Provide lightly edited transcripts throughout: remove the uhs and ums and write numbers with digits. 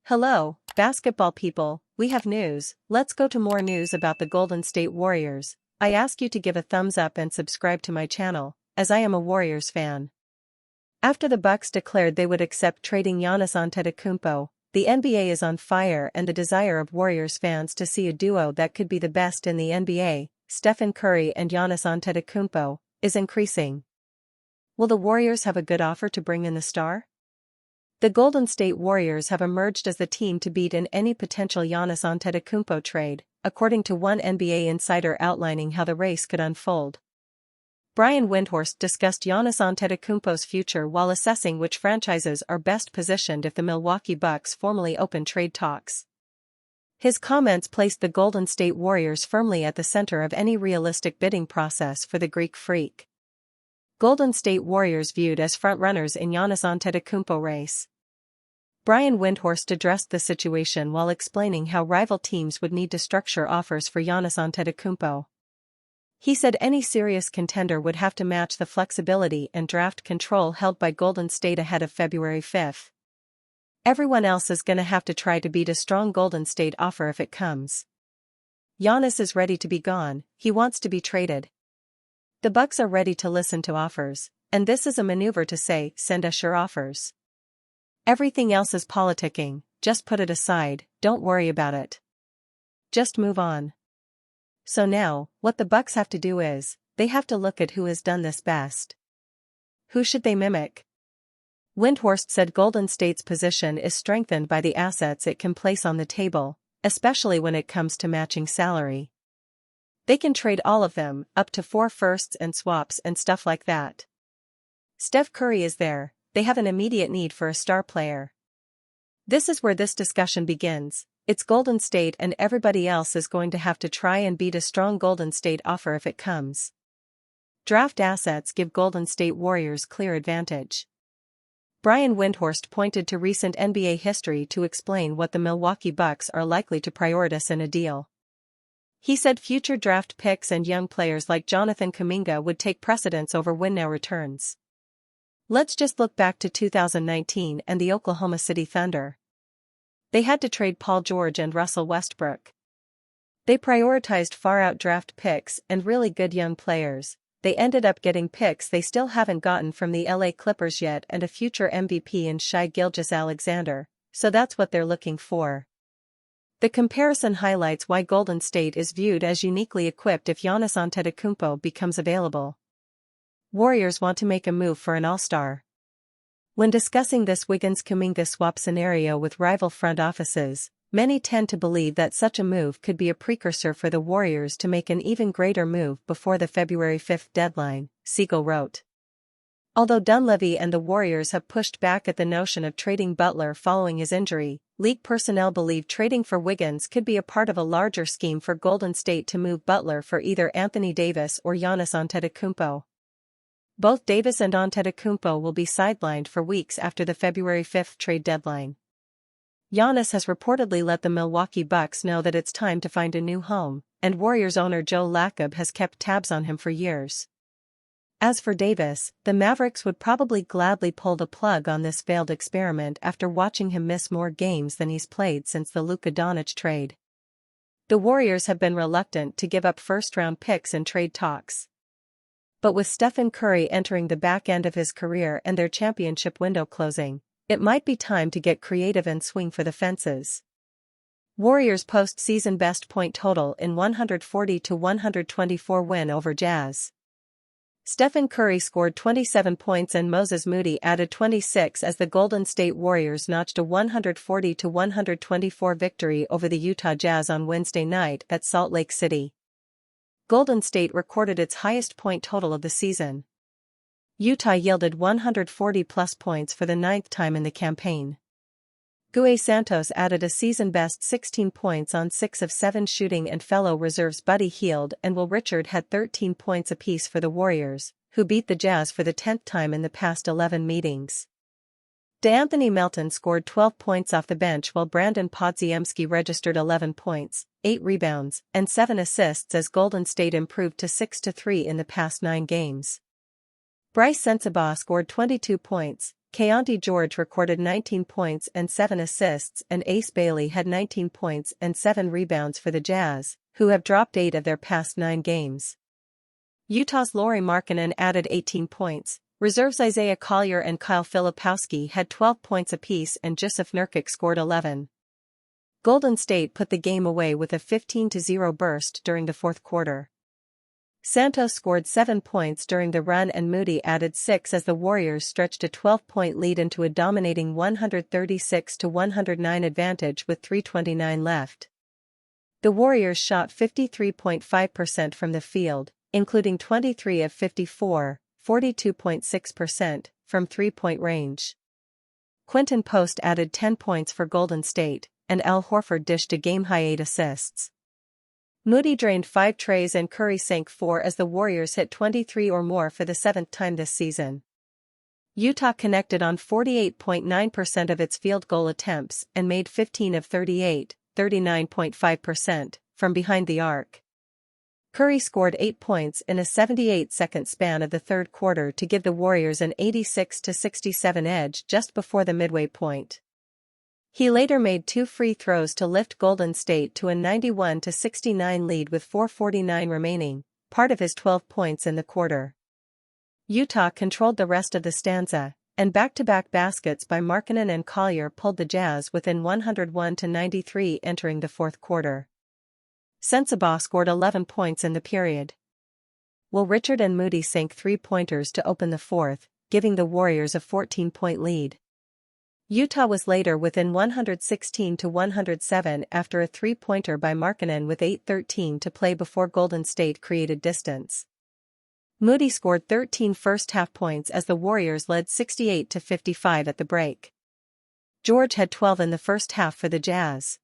Hello, basketball people, we have news. Let's go to more news about the Golden State Warriors. I ask you to give a thumbs up and subscribe to my channel, as I am a Warriors fan. After the Bucks declared they would accept trading Giannis Antetokounmpo, the NBA is on fire, and the desire of Warriors fans to see a duo that could be the best in the NBA, Stephen Curry and Giannis Antetokounmpo, is increasing. Will the Warriors have a good offer to bring in the star? The Golden State Warriors have emerged as the team to beat in any potential Giannis Antetokounmpo trade, according to one NBA insider outlining how the race could unfold. Brian Windhorst discussed Giannis Antetokounmpo's future while assessing which franchises are best positioned if the Milwaukee Bucks formally open trade talks. His comments placed the Golden State Warriors firmly at the center of any realistic bidding process for the Greek Freak. Golden State Warriors viewed as frontrunners in Giannis Antetokounmpo race. Brian Windhorst addressed the situation while explaining how rival teams would need to structure offers for Giannis Antetokounmpo. He said any serious contender would have to match the flexibility and draft control held by Golden State ahead of February 5. Everyone else is gonna have to try to beat a strong Golden State offer if it comes. Giannis is ready to be gone, he wants to be traded. The Bucks are ready to listen to offers, and this is a maneuver to say, send us your offers. Everything else is politicking, just put it aside, don't worry about it. Just move on. So now, what the Bucks have to do is, they have to look at who has done this best. Who should they mimic? Windhorst said Golden State's position is strengthened by the assets it can place on the table, especially when it comes to matching salary. They can trade all of them, up to 4 firsts and swaps and stuff like that. Steph Curry is there, they have an immediate need for a star player. This is where this discussion begins. It's Golden State and everybody else is going to have to try and beat a strong Golden State offer if it comes. Draft assets give Golden State Warriors clear advantage. Brian Windhorst pointed to recent NBA history to explain what the Milwaukee Bucks are likely to prioritize in a deal. He said future draft picks and young players like Jonathan Kuminga would take precedence over win-now returns. Let's just look back to 2019 and the Oklahoma City Thunder. They had to trade Paul George and Russell Westbrook. They prioritized far-out draft picks and really good young players. They ended up getting picks they still haven't gotten from the LA Clippers yet and a future MVP in Shai Gilgeous-Alexander, so that's what they're looking for. The comparison highlights why Golden State is viewed as uniquely equipped if Giannis Antetokounmpo becomes available. Warriors want to make a move for an all-star. When discussing this Wiggins-Kuminga swap scenario with rival front offices, many tend to believe that such a move could be a precursor for the Warriors to make an even greater move before the February 5 deadline, Siegel wrote. Although Dunleavy and the Warriors have pushed back at the notion of trading Butler following his injury, league personnel believe trading for Wiggins could be a part of a larger scheme for Golden State to move Butler for either Anthony Davis or Giannis Antetokounmpo. Both Davis and Antetokounmpo will be sidelined for weeks after the February 5 trade deadline. Giannis has reportedly let the Milwaukee Bucks know that it's time to find a new home, and Warriors owner Joe Lacob has kept tabs on him for years. As for Davis, the Mavericks would probably gladly pull the plug on this failed experiment after watching him miss more games than he's played since the Luka Doncic trade. The Warriors have been reluctant to give up first-round picks in trade talks. But with Stephen Curry entering the back end of his career and their championship window closing, it might be time to get creative and swing for the fences. Warriors post-season best point total in 140-124 win over Jazz. Stephen Curry scored 27 points and Moses Moody added 26 as the Golden State Warriors notched a 140-124 victory over the Utah Jazz on Wednesday night at Salt Lake City. Golden State recorded its highest point total of the season. Utah yielded 140-plus points for the 9th time in the campaign. Gue Santos added a season-best 16 points on 6 of 7 shooting and fellow reserves Buddy Hield and Will Richard had 13 points apiece for the Warriors, who beat the Jazz for the 10th time in the past 11 meetings. DeAnthony Melton scored 12 points off the bench while Brandon Podziemski registered 11 points, 8 rebounds, and 7 assists as Golden State improved to 6-3 in the past 9 games. Bryce Sensabaugh scored 22 points, Keontae George recorded 19 points and 7 assists, and Ace Bailey had 19 points and 7 rebounds for the Jazz, who have dropped 8 of their past 9 games. Utah's Lauri Markkanen added 18 points. Reserves Isaiah Collier and Kyle Filipowski had 12 points apiece, and Jusuf Nurkic scored 11. Golden State put the game away with a 15-0 burst during the fourth quarter. Santos scored 7 points during the run, and Moody added 6 as the Warriors stretched a 12-point lead into a dominating 136-109 advantage with 3:29 left. The Warriors shot 53.5% from the field, including 23 of 54, 42.6%, from three-point range. Quentin Post added 10 points for Golden State, and Al Horford dished a game-high 8 assists. Moody drained 5 trays and Curry sank 4 as the Warriors hit 23 or more for the 7th time this season. Utah connected on 48.9% of its field goal attempts and made 15 of 38, 39.5%, from behind the arc. Curry scored 8 points in a 78-second span of the third quarter to give the Warriors an 86-67 edge just before the midway point. He later made 2 free throws to lift Golden State to a 91-69 lead with 4:49 remaining, part of his 12 points in the quarter. Utah controlled the rest of the stanza, and back-to-back baskets by Markkanen and Collier pulled the Jazz within 101-93 entering the fourth quarter. Sensabaugh scored 11 points in the period. Will Richard and Moody sank 3-pointers to open the fourth, giving the Warriors a 14-point lead. Utah was later within 116-107 after a 3-pointer by Markkanen with 8:13 to play before Golden State created distance. Moody scored 13 first-half points as the Warriors led 68-55 at the break. George had 12 in the first half for the Jazz.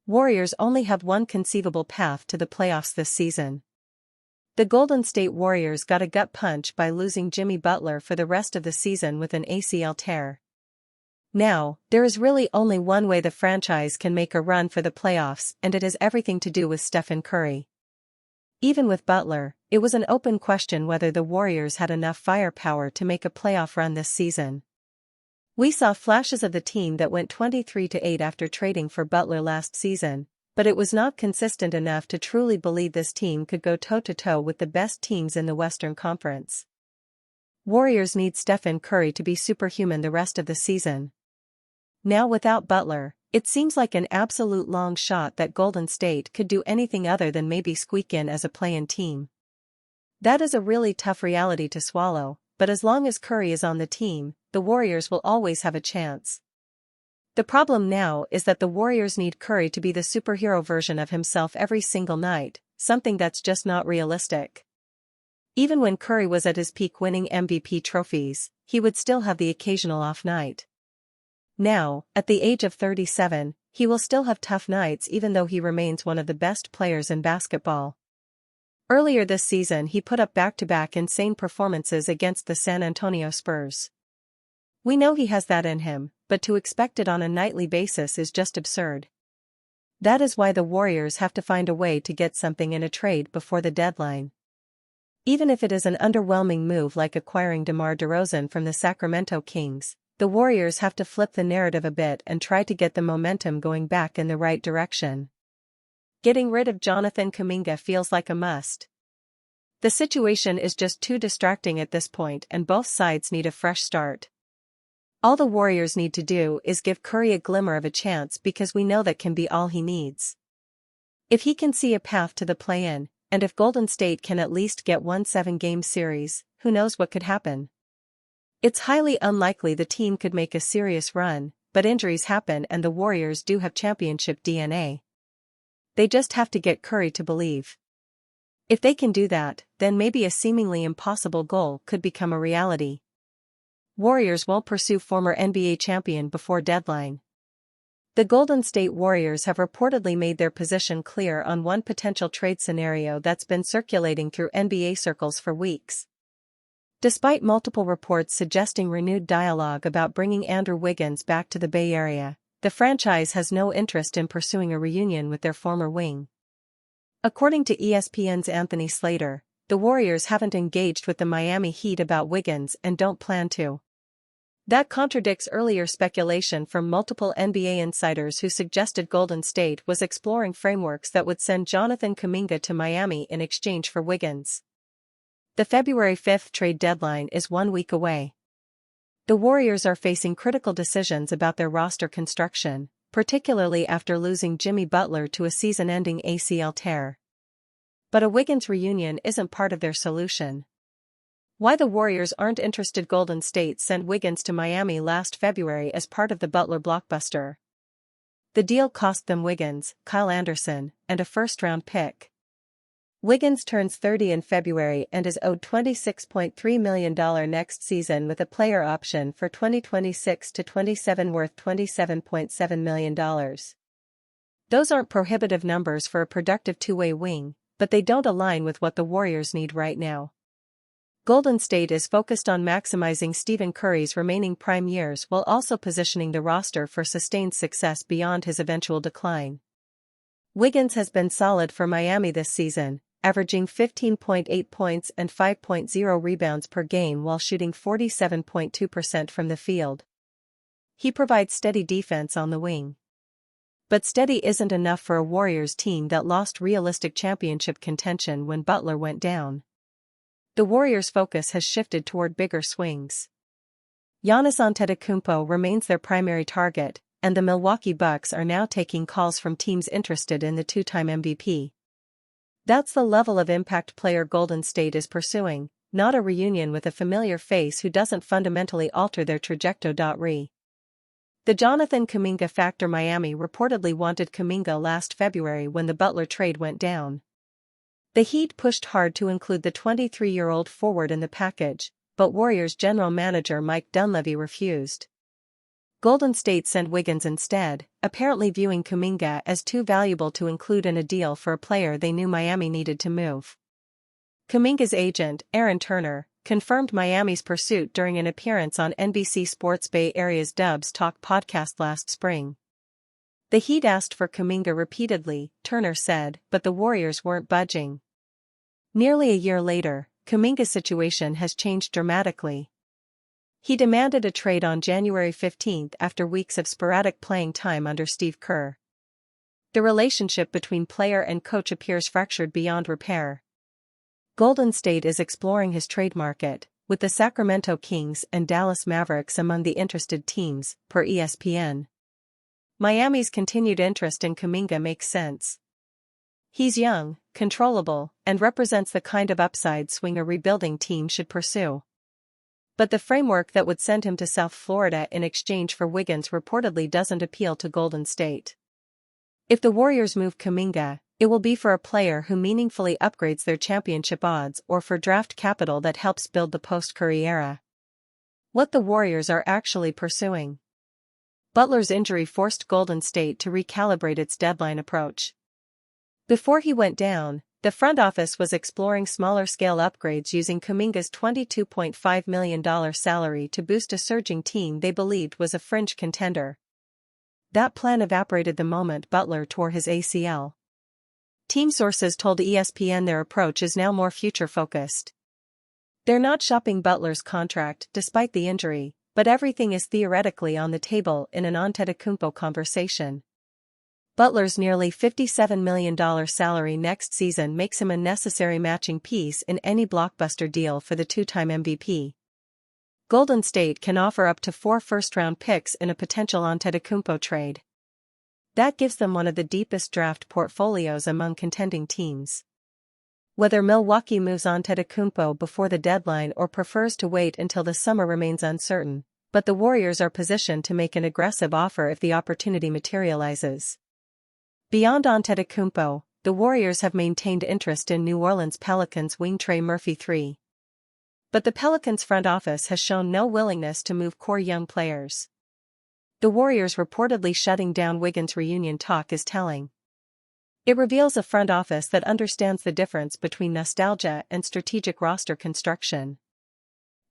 Warriors only have one conceivable path to the playoffs this season. The Golden State Warriors got a gut punch by losing Jimmy Butler for the rest of the season with an ACL tear. Now, there is really only one way the franchise can make a run for the playoffs, and it has everything to do with Stephen Curry. Even with Butler, it was an open question whether the Warriors had enough firepower to make a playoff run this season. We saw flashes of the team that went 23-8 after trading for Butler last season, but it was not consistent enough to truly believe this team could go toe-to-toe with the best teams in the Western Conference. Warriors need Stephen Curry to be superhuman the rest of the season. Now without Butler, it seems like an absolute long shot that Golden State could do anything other than maybe squeak in as a play-in team. That is a really tough reality to swallow, but as long as Curry is on the team, the Warriors will always have a chance. The problem now is that the Warriors need Curry to be the superhero version of himself every single night, something that's just not realistic. Even when Curry was at his peak winning MVP trophies, he would still have the occasional off night. Now, at the age of 37, he will still have tough nights even though he remains one of the best players in basketball. Earlier this season he put up back-to-back insane performances against the San Antonio Spurs. We know he has that in him, but to expect it on a nightly basis is just absurd. That is why the Warriors have to find a way to get something in a trade before the deadline. Even if it is an underwhelming move like acquiring DeMar DeRozan from the Sacramento Kings, the Warriors have to flip the narrative a bit and try to get the momentum going back in the right direction. Getting rid of Jonathan Kuminga feels like a must. The situation is just too distracting at this point and both sides need a fresh start. All the Warriors need to do is give Curry a glimmer of a chance because we know that can be all he needs. If he can see a path to the play-in, and if Golden State can at least get one 7-game series, who knows what could happen. It's highly unlikely the team could make a serious run, but injuries happen and the Warriors do have championship DNA. They just have to get Curry to believe. If they can do that, then maybe a seemingly impossible goal could become a reality. Warriors won't pursue former NBA champion before deadline. The Golden State Warriors have reportedly made their position clear on one potential trade scenario that's been circulating through NBA circles for weeks. Despite multiple reports suggesting renewed dialogue about bringing Andrew Wiggins back to the Bay Area, the franchise has no interest in pursuing a reunion with their former wing. According to ESPN's Anthony Slater, the Warriors haven't engaged with the Miami Heat about Wiggins and don't plan to. That contradicts earlier speculation from multiple NBA insiders who suggested Golden State was exploring frameworks that would send Jonathan Kuminga to Miami in exchange for Wiggins. The February 5th trade deadline is 1 week away. The Warriors are facing critical decisions about their roster construction, particularly after losing Jimmy Butler to a season-ending ACL tear. But a Wiggins reunion isn't part of their solution. Why the Warriors aren't interested? Golden State sent Wiggins to Miami last February as part of the Butler blockbuster. The deal cost them Wiggins, Kyle Anderson, and a first-round pick. Wiggins turns 30 in February and is owed $26.3 million next season with a player option for 2026 to 27 worth $27.7 million. Those aren't prohibitive numbers for a productive two-way wing, but they don't align with what the Warriors need right now. Golden State is focused on maximizing Stephen Curry's remaining prime years while also positioning the roster for sustained success beyond his eventual decline. Wiggins has been solid for Miami this season, averaging 15.8 points and 5.0 rebounds per game while shooting 47.2% from the field. He provides steady defense on the wing. But steady isn't enough for a Warriors team that lost realistic championship contention when Butler went down. The Warriors' focus has shifted toward bigger swings. Giannis Antetokounmpo remains their primary target, and the Milwaukee Bucks are now taking calls from teams interested in the two-time MVP. That's the level of impact player Golden State is pursuing, not a reunion with a familiar face who doesn't fundamentally alter their trajectory. The Jonathan Kuminga factor. Miami reportedly wanted Kuminga last February when the Butler trade went down. The Heat pushed hard to include the 23-year-old forward in the package, but Warriors general manager Mike Dunleavy refused. Golden State sent Wiggins instead, apparently viewing Kuminga as too valuable to include in a deal for a player they knew Miami needed to move. Kuminga's agent, Aaron Turner, confirmed Miami's pursuit during an appearance on NBC Sports Bay Area's Dubs Talk podcast last spring. The Heat asked for Kuminga repeatedly, Turner said, but the Warriors weren't budging. Nearly a year later, Kuminga's situation has changed dramatically. He demanded a trade on January 15 after weeks of sporadic playing time under Steve Kerr. The relationship between player and coach appears fractured beyond repair. Golden State is exploring his trade market, with the Sacramento Kings and Dallas Mavericks among the interested teams, per ESPN. Miami's continued interest in Kuminga makes sense. He's young, controllable, and represents the kind of upside swing a rebuilding team should pursue. But the framework that would send him to South Florida in exchange for Wiggins reportedly doesn't appeal to Golden State. If the Warriors move Kuminga, it will be for a player who meaningfully upgrades their championship odds or for draft capital that helps build the post-Curry era. What the Warriors are actually pursuing. Butler's injury forced Golden State to recalibrate its deadline approach. Before he went down, the front office was exploring smaller-scale upgrades using Kuminga's $22.5 million salary to boost a surging team they believed was a fringe contender. That plan evaporated the moment Butler tore his ACL. Team sources told ESPN their approach is now more future-focused. They're not shopping Butler's contract despite the injury, but everything is theoretically on the table in an Antetokounmpo conversation. Butler's nearly $57 million salary next season makes him a necessary matching piece in any blockbuster deal for the two-time MVP. Golden State can offer up to 4 first-round picks in a potential Antetokounmpo trade. That gives them one of the deepest draft portfolios among contending teams. Whether Milwaukee moves Antetokounmpo before the deadline or prefers to wait until the summer remains uncertain, but the Warriors are positioned to make an aggressive offer if the opportunity materializes. Beyond Antetokounmpo, the Warriors have maintained interest in New Orleans Pelicans wing Trey Murphy III. But the Pelicans front office has shown no willingness to move core young players. The Warriors reportedly shutting down Wiggins' reunion talk is telling. It reveals a front office that understands the difference between nostalgia and strategic roster construction.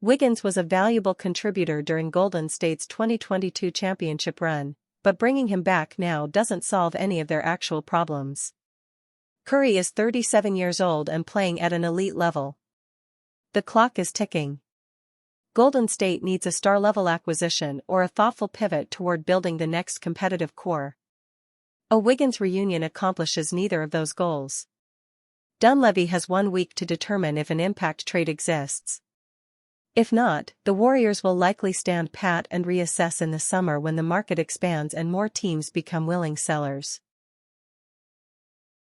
Wiggins was a valuable contributor during Golden State's 2022 championship run, but bringing him back now doesn't solve any of their actual problems. Curry is 37 years old and playing at an elite level. The clock is ticking. Golden State needs a star-level acquisition or a thoughtful pivot toward building the next competitive core. A Wiggins reunion accomplishes neither of those goals. Dunleavy has 1 week to determine if an impact trade exists. If not, the Warriors will likely stand pat and reassess in the summer when the market expands and more teams become willing sellers.